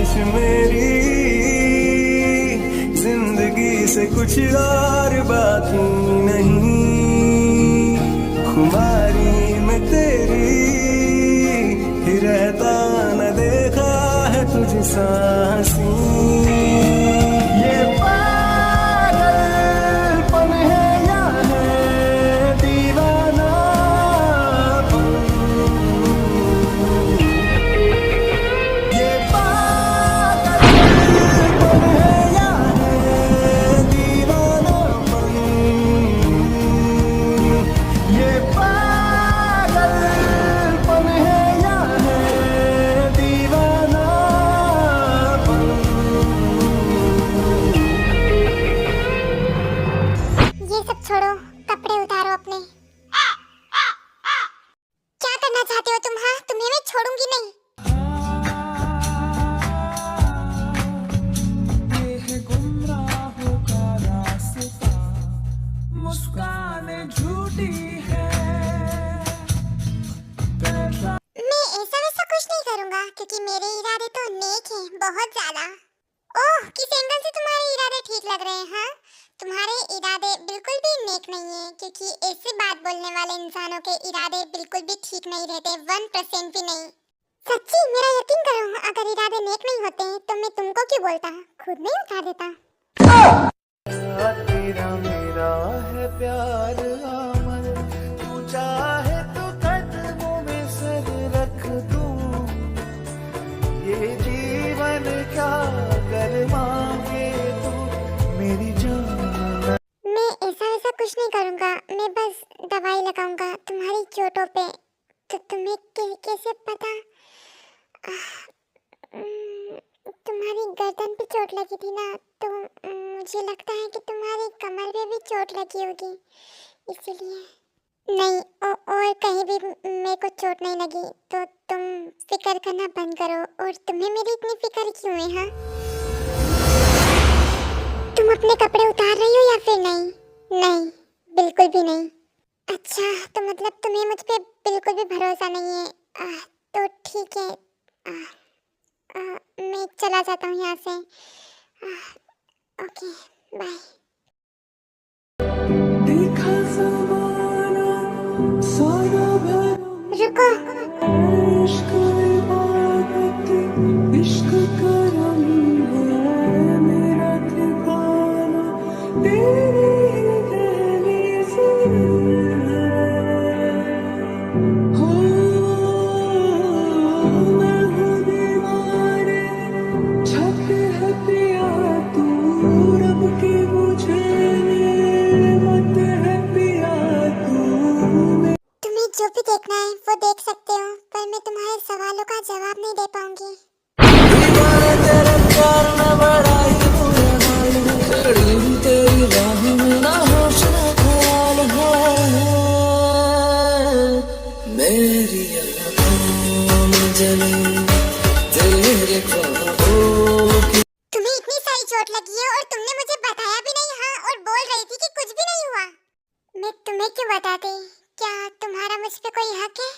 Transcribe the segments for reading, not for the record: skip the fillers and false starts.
ख्वाहिश मेरी जिंदगी से कुछ और बाकी नहीं, खुमारी में तेरी ही रहता न देखा है तुझ सांसी। ये पागलपन है या है दीवानापन, ये पागलपन है या है दीवानापन, ये पागलपन है या है दीवानापन। ये सब छोड़ो, कपड़े उतारो अपने। क्या करना चाहते हो तुम? हाँ, तुम्हें मैं छोड़ूंगी नहीं। ये है गुमराहों का रास्ता, मुस्कानें झूठी है। मैं ऐसा वैसा कुछ नहीं करूंगा क्योंकि मेरे इरादे तो नेक हैं, बहुत ज्यादा। ओह, किस एंगल से तुम्हारे इरादे ठीक लग रहे हैं? हाँ, तुम्हारे इरादे बिल्कुल भी नेक नहीं है, क्योंकि ऐसे बात बोलने वाले इंसानों के इरादे बिल्कुल भी ठीक नहीं रहते, 1% भी नहीं। सच्ची, मेरा यकीन करो, अगर इरादे नेक नहीं होते तो मैं तुमको क्यों बोलता, खुद नहीं उतार देता। तेरा मेरा है प्यार अमर, तू चाहे तो कदमों में सर रख दूं, ये जीवन क्या कर मांगे तू मेरी जान। मैं ऐसा वैसा कुछ नहीं करूंगा, मैं बस दवाई लगाऊंगा तुम्हारी चोटों पे। तो तुम्हें कैसे पता? तुम्हारी गर्दन पे चोट लगी थी ना, तो मुझे लगता है कि तुम्हारी कमर पे भी चोट लगी होगी, इसलिए। नहीं, और कहीं भी मेरे को चोट नहीं लगी, तो तुम फिक्र करना बंद करो। और तुम्हें मेरी इतनी फिक्र क्यों है? हाँ, तुम अपने कपड़े उतार रही हो या फिर नहीं? नहीं, बिल्कुल भी नहीं। अच्छा, तो मतलब तुम्हें मुझ पे बिल्कुल भी भरोसा नहीं है। तो ठीक है, मैं चला जाता हूँ यहाँ से। Okay, bye. देखा ज़माना सारा भर रुको, इश्क इबादत, इश्क का रंग है मेरा ठिकाना, तेरी दहलीज़ हो, मैं हूँ दीवारे, छत है पिया तू रब की, मुझे नेमत है पिया तू। तुम्हें जो भी देखना है वो देख सकते हो, पर मैं तुम्हारे सवालों का जवाब नहीं दे पाऊंगी। तेरे प्यार में बड़ा ही बुरा हाल है, खड़ी हूँ तेरी राह में, ना होश ना ख्याल है, मेरी आँखों में जले तेरे ख्वाबों की। तुम्हें इतनी सारी चोट लगी है और तुमने मुझे बताया भी नहीं। हाँ, और बोल रही थी कि कुछ भी नहीं हुआ। मैं तुम्हें क्यों बताती? क्या तुम्हारा मुझ पे कोई हक है?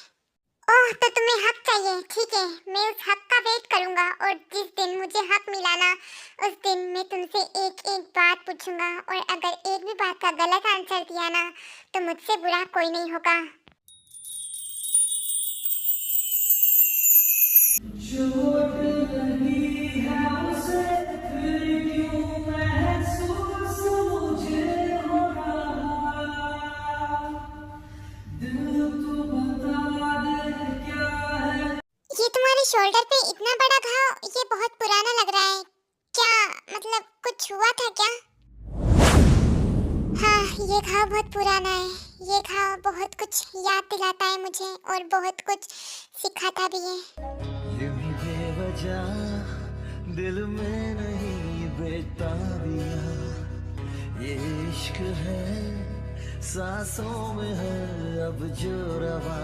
ओह, तो तुम्हें हक चाहिए, ठीक है, मैं उस हक का वेट करूंगा। और जिस दिन मुझे हक मिला ना, उस दिन मैं तुमसे एक एक बात पूछूंगा, और अगर एक भी बात का गलत आंसर दिया ना, तो मुझसे बुरा कोई नहीं होगा। चोट लगी है उसे, फिर क्यों महसूस मुझे हो रहा, दिल तो बता दे क्या है। ये तुम्हारे शोल्डर पे इतना बड़ा घाव, ये बहुत पुराना लग रहा है। क्या मतलब कुछ हुआ था क्या? हाँ, ये घाव बहुत पुराना है। ये घाव बहुत कुछ याद दिलाता है मुझे, और बहुत कुछ सिखाता भी है। यूं ही बेवजह दिल में नहीं बेताबियां, ये इश्क है सांसों में है अब जो रवा,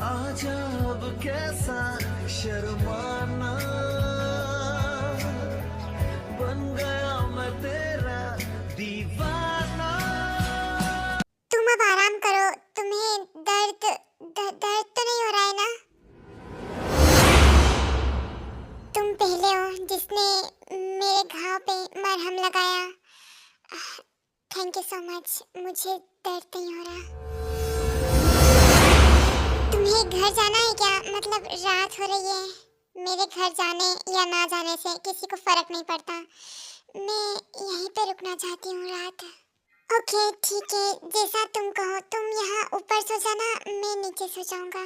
आजा अब कैसा शर्माना, बन गया मैं तेरा दीवाना। तुम अब आराम करो, तुम्हें दर्द दर्द तो नहीं हो रहा है ना? तुम पहले लगाया। थैंक यू सो मच, मुझे दर्द नहीं हो रहा। तुम्हें घर जाना है क्या? मतलब रात हो रही है। मेरे घर जाने या ना जाने से किसी को फर्क नहीं पड़ता। मैं यहीं पे रुकना चाहती हूँ रात। ओके ठीक है, जैसा तुम कहो। तुम यहाँ ऊपर सो जाना, मैं नीचे सो जाऊंगा।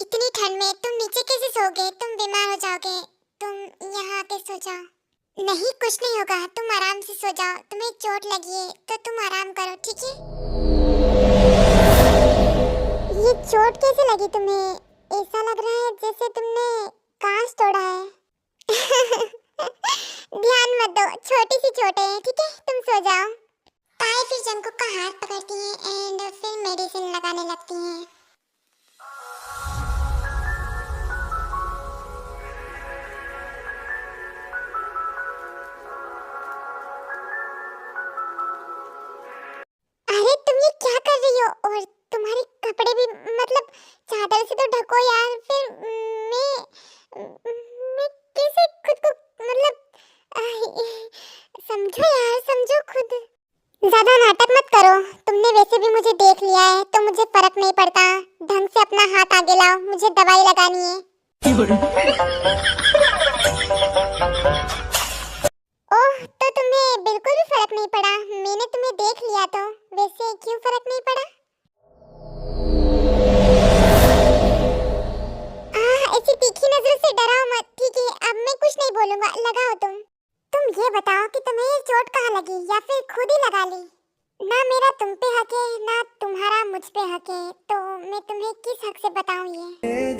इतनी ठंड में तुम नीचे कैसे सोओगे? तुम बीमार हो जाओगे। तुम यहाँ आके सो जाओ। नहीं, कुछ नहीं होगा, तुम आराम से सो जाओ। तुम्हें चोट लगी है तो तुम आराम करो, ठीक है? ये चोट कैसे लगी तुम्हें? ऐसा लग रहा है जैसे तुमने कांच तोड़ा है। ध्यान मत दो, छोटी सी चोट है, ठीक है? तुम सो जाओ। ताई फिर जंकुक का हाथ पकड़ती है एंड फिर मेडिसिन लगाने लगती हैं। अरे तुम ये क्या कर रही हो? और तुम्हारे कपड़े भी, मतलब चादर से तो ढको यार। फिर मैं कैसे खुद को, मतलब समझो यार, समझो खुद। ज्यादा नाटक मत करो। तुमने वैसे भी मुझे देख लिया है तो मुझे फर्क नहीं पड़ता। ढंग से अपना हाथ आगे लाओ, मुझे दवाई लगानी है। ओह, तो तुम्हें बिल्कुल भी फर्क नहीं पड़ा? मैंने तुम्हें देख लिया तो वैसे क्यों फर्क नहीं पड़ा? ऐसी तीखी नजरों से डराओ मत, ठीक है? अब मैं कुछ नहीं बोलूंगा, लगाओ तुम। तुम ये बताओ कि तुम्हें ये चोट कहाँ लगी, या फिर खुद ही लगा ली? ना मेरा तुम पे हक है, ना तुम्हारा मुझ पे हक है, तो मैं तुम्हें किस हक से बताऊं ये?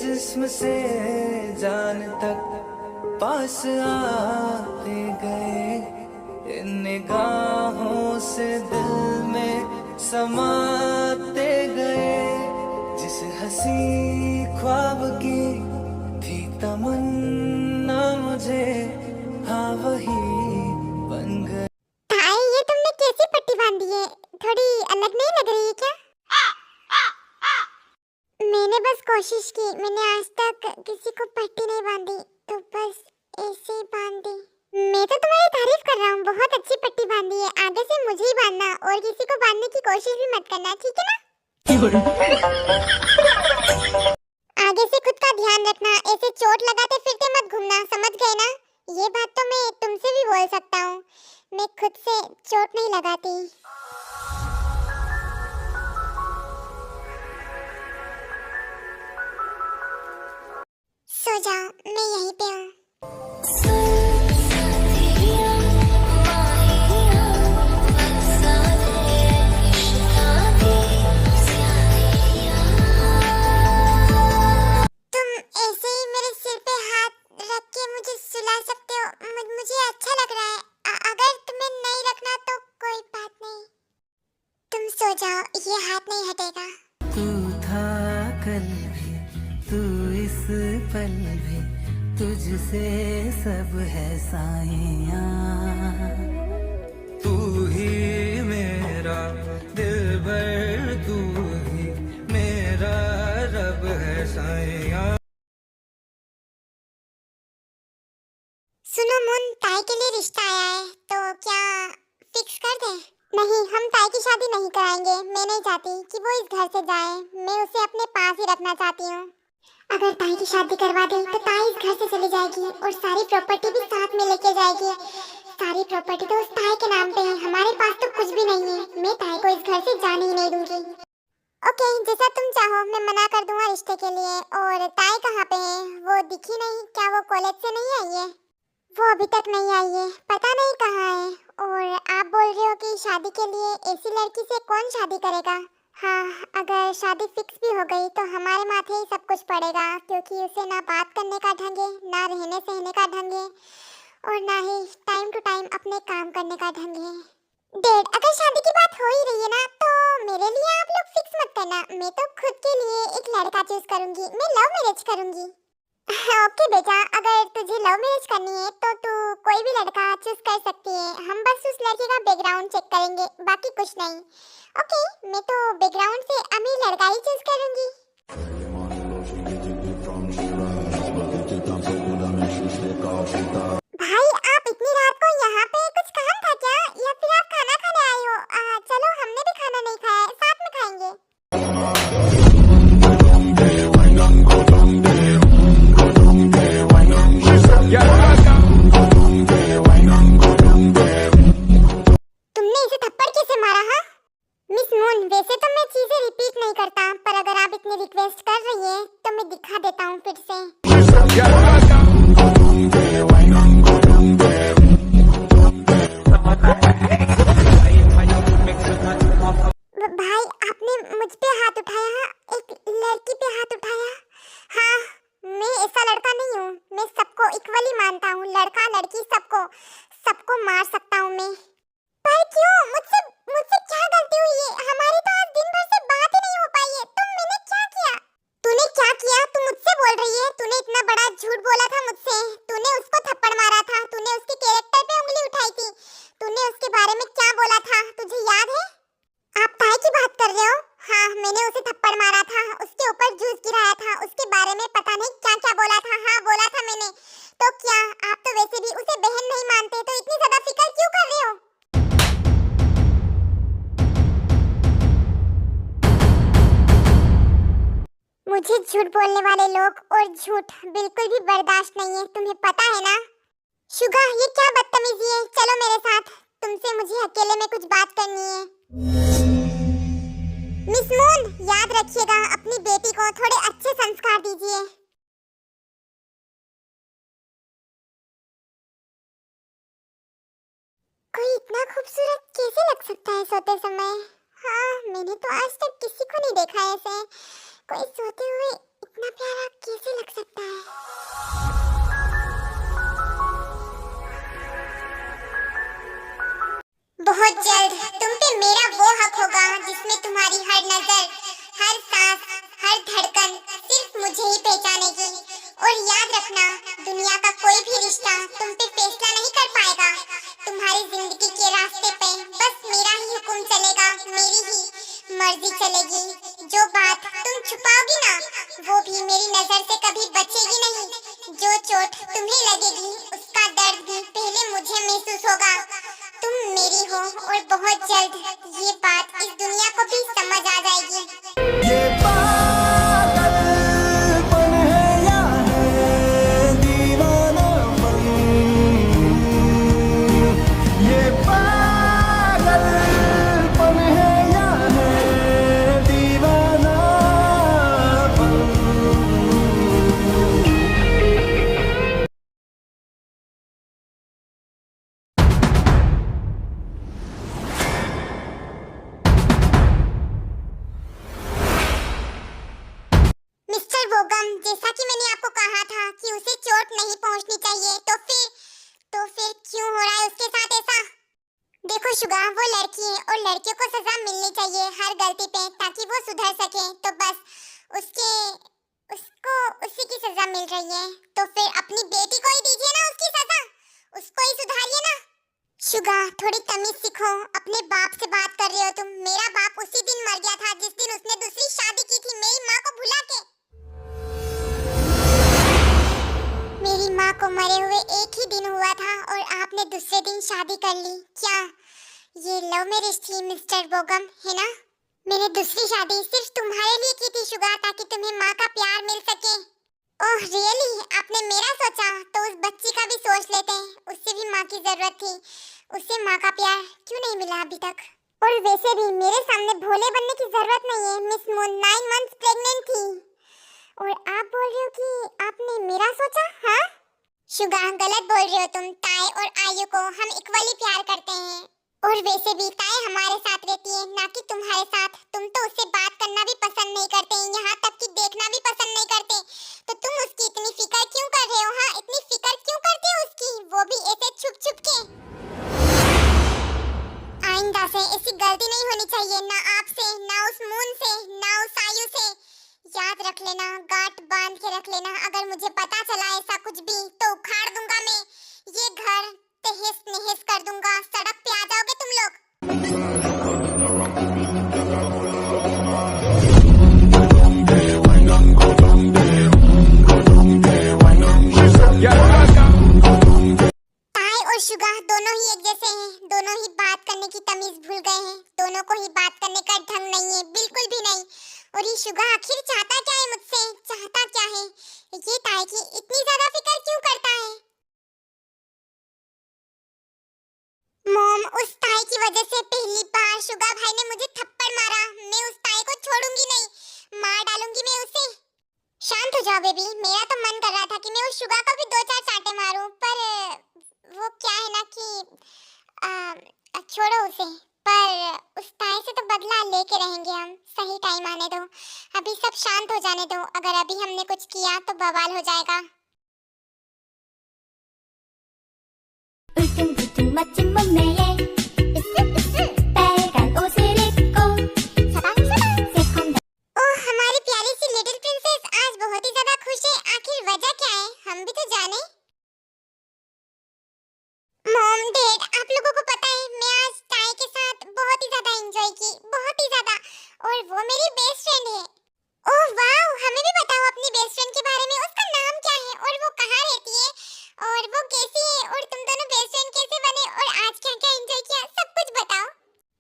जिस्म से जान तक पास आते गए, इन निगाहों से दिल में समाते गए। जिस हंसी ख्वाब की थी तमन्ना मुझे, हाँ वही बन गए। भाई, ये तुमने कैसी पट्टी बांधी है? थोड़ी अलग नहीं लग रही है क्या? मैंने बस कोशिश की, मैंने आज तक किसी को पट्टी नहीं बांधी, तो बस ऐसे ही बांध दी। मैं तो तुम्हारी तारीफ कर रहा हूँ, बहुत अच्छी पट्टी बांधी है। आगे से मुझे ही बांधना और किसी को बांधने की कोशिश भी मत करना, ठीक है ना? आगे से खुद का ध्यान रखना, ऐसे चोट लगाते फिरते मत घूमना, समझ गए ना? ये बात तो मैं तुमसे भी बोल सकता हूँ, मैं खुद से चोट नहीं लगाती। सो जाओ, मैं यहीं पे हूँ। तुम ऐसे ही मेरे सिर पे हाथ रख के मुझे सुला सकते हो, मुझे अच्छा लग रहा है। अगर तुम्हें नहीं रखना तो कोई बात नहीं, तुम सो जाओ, ये हाथ नहीं हटेगा। तू था कल भी, तू इस पल भी, तुझसे सब है साइयां। तू ही मेरा दिलबर, तू ही मेरा रब है साइयां। सुनो मुन, ताई के लिए रिश्ता आया है, तो क्या फिक्स कर दें? नहीं, हम ताई की शादी नहीं कराएंगे। मैं नहीं चाहती कि वो इस घर से जाए, मैं उसे अपने पास ही रखना चाहती हूँ। अगर ताई की शादी करवा दें तो ताई इस घर से चली जाएगी और सारी प्रॉपर्टी भी साथ में लेके जाएगी। सारी प्रॉपर्टी तो उस ताई के नाम पे है, हमारे पास तो कुछ भी नहीं है। मैं ताई को इस घर से जाने ही नहीं दूंगी। ओके, जैसा तुम चाहो, मैं मना कर दूंगा रिश्ते के लिए। और ताई कहाँ पे है? वो दिखी नहीं, क्या वो कॉलेज से नहीं आई है? वो अभी तक नहीं आई है, पता नहीं कहाँ है। और आप बोल रहे हो कि शादी के लिए ऐसी लड़की से कौन शादी करेगा? हाँ, अगर शादी फिक्स भी हो गई तो हमारे माथे ही सब कुछ पड़ेगा, क्योंकि उसे ना बात करने का ढंग है, ना रहने सहने का ढंग है, और ना ही टाइम टू टाइम अपने काम करने का ढंग है। डैड, अगर शादी की बात हो ही रही है ना, तो मेरे लिए आप लोग फिक्स मत करना। मैं तो खुद के लिए एक लड़का चूज करूंगी, मैं लव मैरिज करूंगी। ओके बेटा, अगर तुझे लव मैरिज करनी है तो तू कोई भी लड़का चूज कर सकती है। हम बस उस लड़के का बैकग्राउंड चेक करेंगे, बाकी कुछ नहीं। ओके, मैं तो बैकग्राउंड से अमीर लड़का ही चूज करूंगी। भाई, रिक्वेस्ट कर रही है तो मैं दिखा देता हूँ फिर से। भाई आपने मुझ पे हाथ उठाया, एक लड़की पे हाथ उठाया। हाँ, मैं ऐसा लड़का नहीं हूँ, मैं सबको इक्वली मानता हूँ, लड़का लड़की सबको सबको मार सकता हूँ मैं। पर क्यों? मुझसे मुझसे क्या गलती हुई है? हमारी तो आज दिन भर से बात ही नहीं हो पाई है। तो मैंने क्या किया? तूने क्या किया? तू मुझसे बोल रही है? तूने इतना बड़ा झूठ बोला था मुझसे। तूने उसको थप्पड़ मारा था, तूने उसके कैरेक्टर पे उंगली उठाई थी, तूने उसके बारे में क्या बोला था, तुझे याद है? आप काय की बात कर रहे हो? हाँ, मैंने उसे थप्पड़ मारा था, उसके ऊपर जूस गिराया था, उसके बारे में पता नहीं क्या क्या बोला था। हाँ, बोला था मैंने। तो क्या आप तो वैसे भी उसे बहन नहीं मानते, तो इतनी ज्यादा फिक्र क्यों कर रहे हो? मुझे झूठ बोलने वाले लोग और झूठ बिल्कुल भी बर्दाश्त नहीं है, तुम्हें पता है ना? शुगा, ये क्या बदतमीजी है? चलो मेरे साथ, तुमसे मुझे अकेले में कुछ बात करनी है। मिस मून, याद रखिएगा, अपनी बेटी को थोड़े अच्छे संस्कार दीजिए। कोई इतना खूबसूरत कैसे लग सकता है सोते समय? हाँ, मैंने तो आज तक किसी को नहीं देखा ऐसे। कोई सोते हुए इतना प्यारा कैसे लग सकता है? बहुत जल्द तुम पे मेरा वो हक होगा जिसमें तुम्हारी हर नजर, हर सांस, हर धड़कन सिर्फ मुझे ही पहचानेगी। और याद रखना, दुनिया का कोई भी रिश्ता तुम पे फैसला नहीं कर पाएगा। तुम्हारी जिंदगी के रास्ते पे बस मेरा ही हुक्म चलेगा, मेरी ही मर्जी चलेगी। जो बात तुम छुपाओगी ना, वो भी मेरी नजर से कभी बचेगी नहीं। जो चोट तुम्हें लगेगी, उसका दर्द भी पहले मुझे महसूस होगा। तुम मेरी हो और बहुत जल्द ये बात इस दुनिया को भी समझ आ जाएगी। ये पागलपन है या है दीवानापन? ये पागलपन है या है दीवानापन? मिस्टर बोगम, जैसा कि मैंने आपको कहा था कि उसे चोट नहीं पहुंचनी चाहिए, तो फिर क्यों हो रहा है उसके साथ ऐसा? देखो शुगा, वो लड़की है और लड़कियों को सजा मिलनी चाहिए हर गलती पे, ताकि वो सुधर सके। तो बस उसके उसको उसी की सजा मिल रही है, तो फिर अपनी बेटी को ही दीजिए ना उसकी सजा, उसको ही सुधारिए ना। शुगा, थोड़ी तमीज सीखो, अपने बाप से बात कर रहे हो तुम। मेरा बाप उसी दिन मर गया था जिस दिन उसने दूसरी शादी की थी, मेरी माँ को भुला के। मेरी माँ को मरे हुए एक ही दिन हुआ था और आपने दूसरे दिन शादी कर ली। क्या ये लव मैरिज थी मिस्टर बोगम, है ना? मैंने दूसरी शादी सिर्फ तुम्हारे लिए की थी शुगा, ताकि तुम्हें माँ का प्यार मिल सके। Oh really? आपने मेरा सोचा तो उस बच्ची का भी सोच लेते, उससे भी माँ की जरूरत थी। उसे माँ का प्यार क्यों नहीं मिला अभी तक? और वैसे भी मेरे सामने भोले बनने की जरूरत नहीं है। मिस मून 9 मंथ्स प्रेग्नेंट थी और आप बोल रहे हो कि आपने मेरा सोचा? हाँ शुगा, गलत बोल रहे हो तुम। ताई और आयु को हम इक्वली प्यार करते हैं, और वैसे भी ताई हमारे साथ रहती है, ना कि तुम्हारे साथ। तुम तो उससे बात करना भी पसंद नहीं करते, यहाँ तक कि देखना भी पसंद नहीं करते। तो तुम उसकी इतनी फिक्र क्यों कर रहे हो? हाँ, इतनी फिक्र क्यों करते हो उसकी, वो भी ऐसे छुप छुप के? आइंदा से ऐसी गलती नहीं होनी चाहिए, ना आपसे, ना उस मून से, ना उस आयु से। याद रख लेना, गांठ बांध के रख लेना। अगर मुझे पता चला ऐसा कुछ भी तो उखाड़ दूंगा मैं ये घर, तहस नहस कर दूंगा। सड़क पे आ जाओगे तुम लोग। ताई और शुगा दोनों ही एक जैसे हैं, दोनों ही बात करने की तमीज भूल गए हैं, दोनों को ही बात करने का ढंग नहीं है, बिल्कुल भी नहीं। और ये शुगा आखिर चाहता क्या है मुझसे? चाहता क्या है ये ताई की इतनी ज्यादा फिक्र क्यों करता है? मॉम, उस ताई की वजह से पहली बार शुगा भाई ने मुझे थप्पड़ मारा। मैं उस ताई को छोड़ूंगी नहीं, मार डालूंगी मैं उस जाओ बेबी, मेरा तो मन कर रहा था कि मैं उस शुगा को भी दो चार चांटे मारूं, पर वो क्या है ना कि छोड़ो उसे। पर उस ताए से तो बदला लेके रहेंगे हम, सही टाइम आने दो, अभी सब शांत हो जाने दो। अगर अभी हमने कुछ किया तो बवाल हो जाएगा। 멋진 몸매에 빨간 옷을 입고 새콤 ओह हमारी प्यारी सी लिटिल प्रिंसेस आज बहुत ही ज्यादा खुश है, आखिर वजह क्या है हम भी तो जाने। मॉम डैड, आप लोगों को पता है मैं आज ताई के साथ बहुत ही ज्यादा एंजॉय की, बहुत ही ज्यादा, और वो मेरी बेस्ट फ्रेंड है। ओह वाओ, हमें भी बताओ अपनी बेस्ट फ्रेंड के बारे में, उसका नाम क्या है और वो कहाँ रहती है और वो कैसी है और तुम दोनों बेस्ट फ्रेंड कैसे बने और आज क्या क्या एंजॉय किया, सब कुछ बताओ।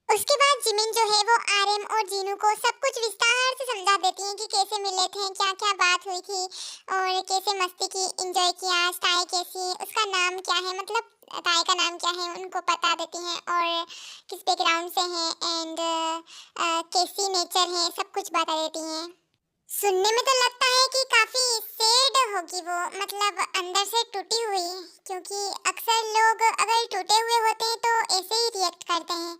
उसके बाद जिमिन जो है वो आरएम और जीनू को सब कुछ विस्तार से समझा देती हैं कि कैसे मिले थे, क्या क्या बात हुई थी और कैसे मस्ती की, एंजॉय किया, ताई कैसी, उसका नाम क्या है, मतलब ताई का नाम क्या है उनको बता देती हैं और किस बैकग्राउंड से हैं एंड कैसी नेचर है, सब कुछ बता देती हैं। सुनने में तो लगता है कि काफी सैड होगी वो, मतलब अंदर से टूटी हुई, क्योंकि अक्सर लोग अगर टूटे हुए होते हैं तो ऐसे ही रिएक्ट करते हैं,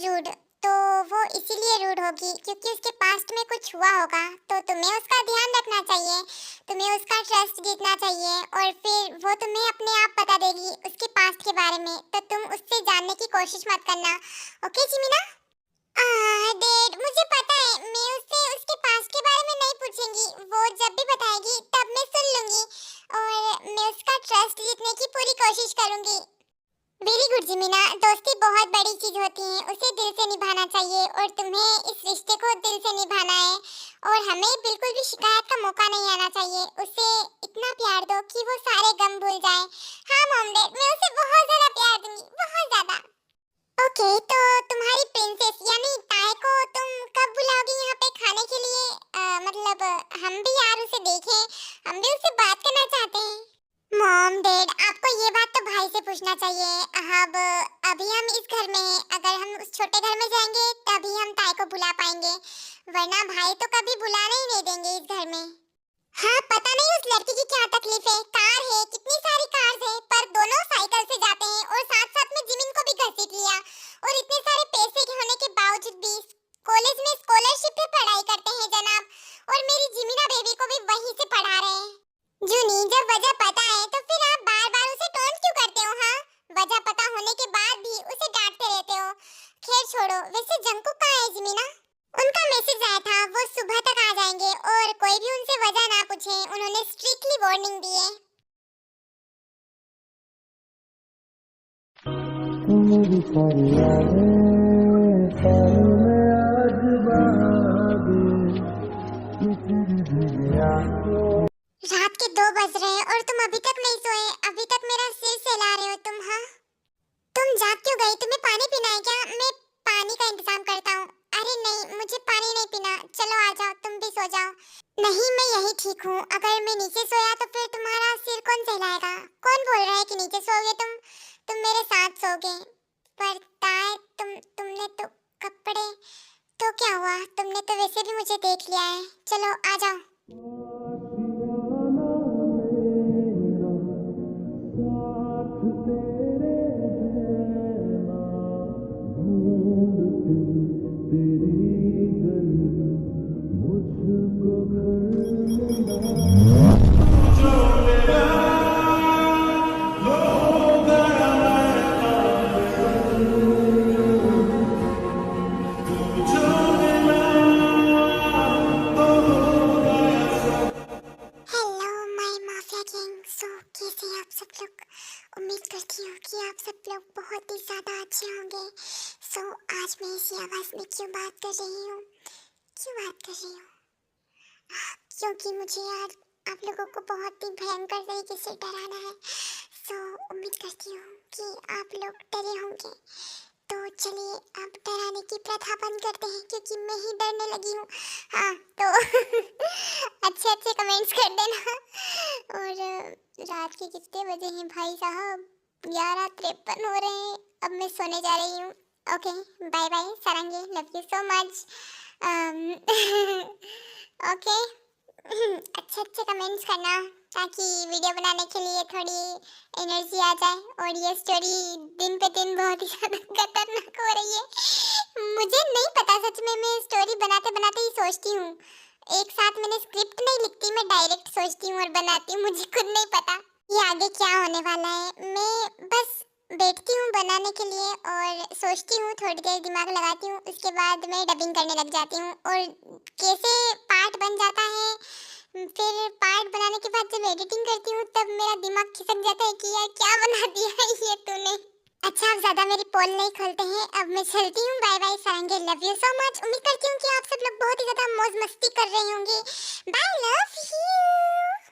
रूड। तो वो इसीलिए रूड होगी क्योंकि उसके पास्ट में कुछ हुआ होगा, तो तुम्हें उसका ध्यान रखना चाहिए, तुम्हें उसका ट्रस्ट जीतना चाहिए और फिर वो तुम्हें अपने आप बता देगी उसके पास्ट के बारे में, तो तुम उससे जानने की कोशिश मत करना, ओके जिमिना? डैड मुझे पता है, मैं उससे उसके पास्ट के बारे में नहीं पूछूंगी, वो जब भी बताएगी तब मैं सुन लूंगी और मैं उसका ट्रस्ट जीतने की पूरी कोशिश करूंगी। वेरी गुड जिमिना, दोस्ती बहुत बड़ी चीज होती है, उसे दिल से निभाना चाहिए और तुम्हें इस रिश्ते को दिल से निभाना है और हमें बिल्कुल भी शिकायत का मौका नहीं आना चाहिए। उसे इतना प्यार दो कि वो सारे गम भूल जाए। हाँ मॉम डैड, मैं उसे बहुत ज्यादा प्यार दूंगी, बहुत ज्यादा। ओके, तो तुम्हारी प्रिंसेस यानी ताई को तुम कब बुलाओगी यहाँ पे खाने के लिए? मतलब हम भी यार उसे देखें, हम भी उससे बात करना चाहते हैं। मॉम डैड, आपको ये बात तो भाई से पूछना चाहिए। अब अभी हम इस घर में हैं, अगर हम उस छोटे घर में जाएंगे तभी हम ताई को बुला पाएंगे, वरना भाई तो कभी बुलाने ही नहीं देंगे इस घर में। हाँ पता नहीं उस लड़की की क्या तकलीफ है, कार है, कितनी सारी कार्स है, पर दोनों साइकिल से जाते हैं और साथ साथ में जिमिन को भी घसीट लिया और इतने सारे पैसे के होने के बावजूद भी कॉलेज में स्कॉलरशिप पे पढ़ाई करते हैं जनाब, और मेरी जिमिना बेबी को भी वहीं से पढ़ा रहे हैं। जूनी, जब वजह पता है तो फिर आप बार बार उसे टोंट क्यों करते हो? हाँ, वजह पता होने के बाद भी उसे डांटते रहते हो। खैर छोड़ो, वैसे जंकुक कहाँ है जिमिना? उनका मैसेज आया था, वो सुबह तक आ जाएंगे और कोई भी उनसे वजह ना पूछे, उन्होंने स्ट्रिक्टली वार्निंग दी है। मेरी सारी यादें सालों में आज बागे, तेरी दुनिया को। रात के 2 बज रहे हैं और तुम अभी तक नहीं सोए, अभी तक मेरा सिर सहला रहे हो तुम। हाँ तुम जाग क्यों गई? तुम्हें पानी पीना है क्या? मैं पानी का इंतजाम करता हूँ। अरे नहीं, मुझे पानी नहीं पीना, चलो आ जाओ, तुम भी सो जाओ। नहीं मैं यही ठीक हूँ, अगर मैं नीचे सोया तो फिर तुम्हारा सिर कौन सहलाएगा? कौन बोल रहा है कि नीचे सोओगे तुम मेरे साथ सोओगे। पर ताए, तुमने तो कपड़े, तो क्या हुआ, तुमने तो वैसे भी मुझे देख लिया है, चलो आ जाओ। कैसे हैं आप सब लोग? उम्मीद करती हूँ कि आप सब लोग बहुत ही ज़्यादा अच्छे होंगे। सो आज मैं इसी आवाज़ में क्यों बात कर रही हूँ? क्योंकि मुझे यार आप लोगों को बहुत ही भयंकर तरीके से डराना है। सो उम्मीद करती हूँ कि आप लोग डरे होंगे। तो चलिए अब डराने की प्रथा बंद करते हैं, क्योंकि मैं ही डरने लगी हूँ। हाँ तो अच्छे अच्छे कमेंट्स कर देना। और रात के कितने बजे हैं भाई साहब? 11:53 हो रहे हैं। अब मैं सोने जा रही हूँ। Okay bye bye Sarangi, love you so much. Okay अच्छा अच्छे अच्छे कमेंट्स करना ताकि वीडियो बनाने के लिए थोड़ी एनर्जी आ जाए। और ये स्टोरी दिन पे दिन बहुत ही ज़्यादा खतरनाक हो रही है। मुझे नहीं पता, सच में मैं स्टोरी बनाते बनाते ही सोचती हूँ। एक साथ मैंने स्क्रिप्ट नहीं लिखती, मैं डायरेक्ट सोचती हूँ और बनाती हूँ। मुझे खुद नहीं पता ये आगे क्या होने वाला है। मैं बस बैठती हूँ बनाने के लिए और सोचती हूँ, थोड़ी देर दिमाग लगाती हूँ, उसके बाद मैं डबिंग करने लग जाती हूँ। और कैसे पार्ट बन जाता है, फिर पार्ट बनाने के बाद जब एडिटिंग करती हूँ तब मेरा दिमाग खिसक जाता है कि यार क्या बना दिया है ये तूने। अच्छा, अब ज्यादा मेरी पोल नहीं खोलते हैं, अब मैं चलती हूँ। Bye bye Sarange, love you so much. उम्मीद करती हूँ कि आप सब लोग बहुत ही ज्यादा मौज मस्ती कर रहे होंगे। Bye, love you.